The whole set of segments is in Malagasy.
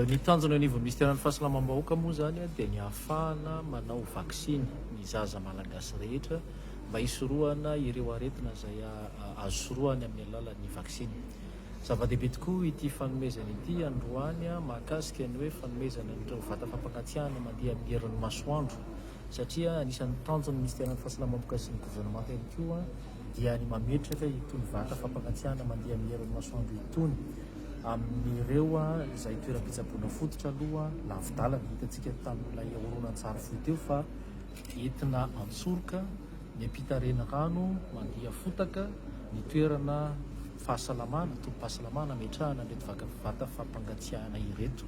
Ny tanjona anivon'ny ministera ny fahasalamam-bahoaka moa zany dia ny ahafahana manao vaksiny ny zaza malagasy rehetra mba hisorohana ireo aretina izay azo sorohany amin'ny alalan'ny vaksiny. Zava-dehibe tokoa ity fanomezana ity androany mahakasika ny hoe fanomezana an'ireo vata fampangatsiahana mandeha amin'ny herin'ny masoandro, satria anisan'ny tanjon'ny ministera ny fahasalamam-bahoaka sy ny gouvernement ihany koa dia ny mametraka itony vata fampangatsiahana mandeha amin'ny herin'ny masoandro itony amin'ireo izay toeram-pitsaboana fototra aloha lavidalana. Hitantsika tamin'ilay horonan-tsary fohy teo fa entina antsoroka ny ampitarena rano mandeha fotaka ny toerana fahasalamana, tobim-pahasalamana ametrahana ireto vata fampangatsiahana ireto,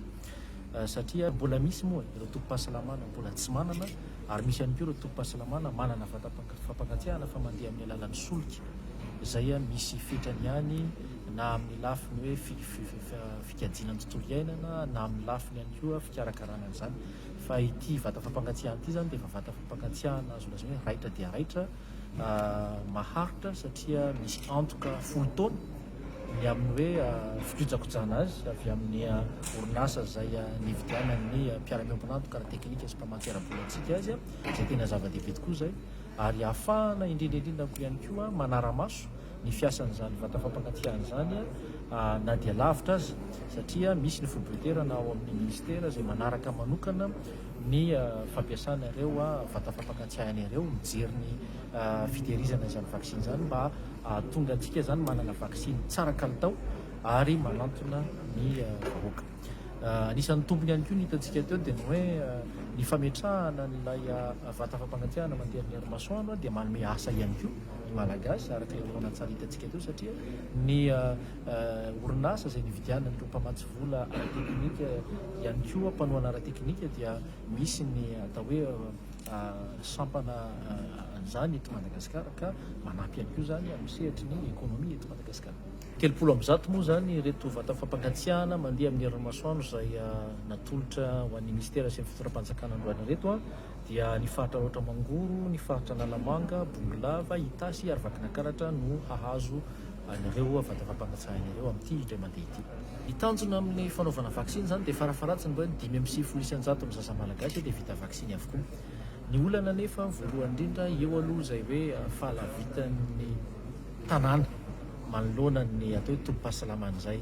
satria mbola misy moa ireo tobim-pahasalamana mbola tsy manana, ary misy ihany koa ireo tobim-pahasalamana manana vata fampangatsiahana fa mandeha amin'ny alalan'ny solika. Izay misy fetrany ihany na amin'ny lafiny hoe fikajiana ny tontolo iainana na amin'ny lafiny ihany koa fikarakarana an'izany. Fa ity vata fampangatsiahana ity zany dia efa vata fampangatsiahana azo lazaina hoe raitra dia raitra, maharitra, satria misy antoka 10 taona ny amin'ny hoe fikojakojana azy avy amin'ny orinasa izay nividianan'ny mpiara-miombonantoka ara-teknika sy mpamantera-bolantsika azy, izay tena zava-dehibe tokoa zay, ary ahafahana indrindra koa ihany koa manara-maso ny fiasan'izany vata fampangatsiahana zany na dia lavitra azy, satria misy ny fotoberana ao amin'ny ministera izay manaraka manokana ny fampiasana ireo vata fampangatsiahana ireo, mijery ny fitehirizana izany vaksiny zany mba tonga antsika zany manana vaksiny tsara kalitao ary manantona ny vahoaka. Anisan'ny tombony ihany koa ny hitantsika teo dia ny hoe ny fametrahana n'ilay vata fampangatsiahana mandeha amin'ny herin'ny masoandro dia manome asa ihany koa ny malagasy araka ilay horonan-tsary hitantsika teo, satria ny orinasa izay nividianana ireo mpamatsy vola ara-teknika ihany koa mpanohana ara-teknika dia misy ny atao hoe sampana an'izany eto Madagasikara ka manampy ihany koa zany amin'ny sehatra ny ekônomia eto Madagasikara. 70% moa zany ireto vata fampangatsiahana mandeha amin'ny herin'ny masoandro izay natolotra ho an'ny ministera sy ny fitoeram-panjakana androany reto dia ny faritra Roatra Mangoro, ny faritra Analamanga, Bongolava, Itasy ary Vakinakaratra no hahazo an'ireo vata fampangatsiahana ireo amin'ity indray mandeha ity. Ny tanjona amin'ny fanaovana vaksiny zany dia farafaratsiny hoe 5.9 isan-jato amin'ny zaza malagasy dia vita vaksiny avokoa. Ny olana nefa voalohany indrindra eo aloha izay hoe fahalavitan'ny tanàna manoloana ny atao hoe tobim-pahasalamana izay.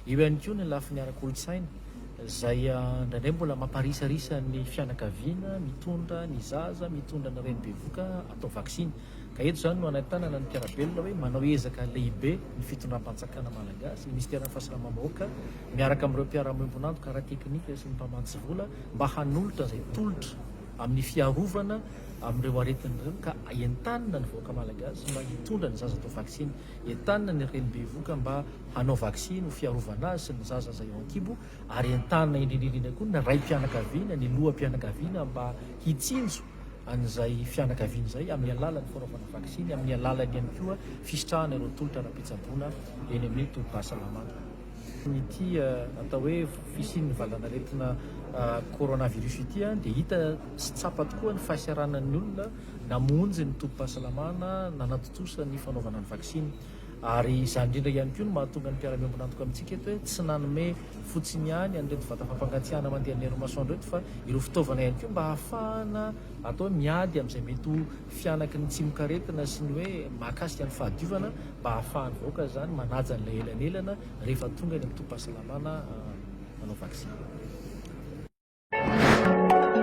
Eo ihany koa ny lafiny ara-kolontsaina izay indraindray mbola mamparisarisa ny fianakaviana mitondra ny zaza, mitondra ny renibevoka atao vaksiny. Ka eto zany no anahitana ny mpiarabelona hoe manao ezaka lehibe ny fitondram-panjakana malagasy, ny ministera ny fahasalamam-bahoaka miaraka amin'ireo mpiara-miombonantoka ara-teknika sy ny mpamatsy vola mba hanolotra izay tolotra amin'ny fiarovana amin'ireo aretin'ireo, ka entanina ny vahoaka malagasy mba hitondra ny zaza atao vaksiny, entanina ny renibevoka mba hanao vaksiny ho fiarovana azy sy ny zaza izay ao an-kibo, ary entanina indrindra koa ny raim-pianakaviana, ny loham-pianakaviana mba hitsinjo an'izay fianakaviana izay amin'ny alalan'ny fanaovana vaksiny, amin'ny alalany ihany koa fisitrahana ireo tolotra ara-pitsaboana eny amin'ny tobim-pahasalamana. Ity atao hoe fisian'ny valanaretina coronavirus ity dia hita sy tsapa tokoa ny fahasaranan'ny olona namonjy ny tobim-pahasalamana na natotosa ny fanaovana ny vaksiny, ary izany indrindra ihany koa no mahatonga ny mpiara-miombonantoka amintsika eto hoe tsy nanome fotsiny ihany an'ireto vata fampangatsiahana mandeha amin'ny herin'ny masoandro reto fa ireo fitaovana ihany koa mba ahafahana atao hoe miady amin'izay mety ho fianaky ny tsimokaretina sy ny hoe mahakasika ny fahadiovana, mba ahafahany vahoaka zany manaja n'ilay elanelana rehefa tonga ny amin'ny tobim-pahasalamana manao vaksiny.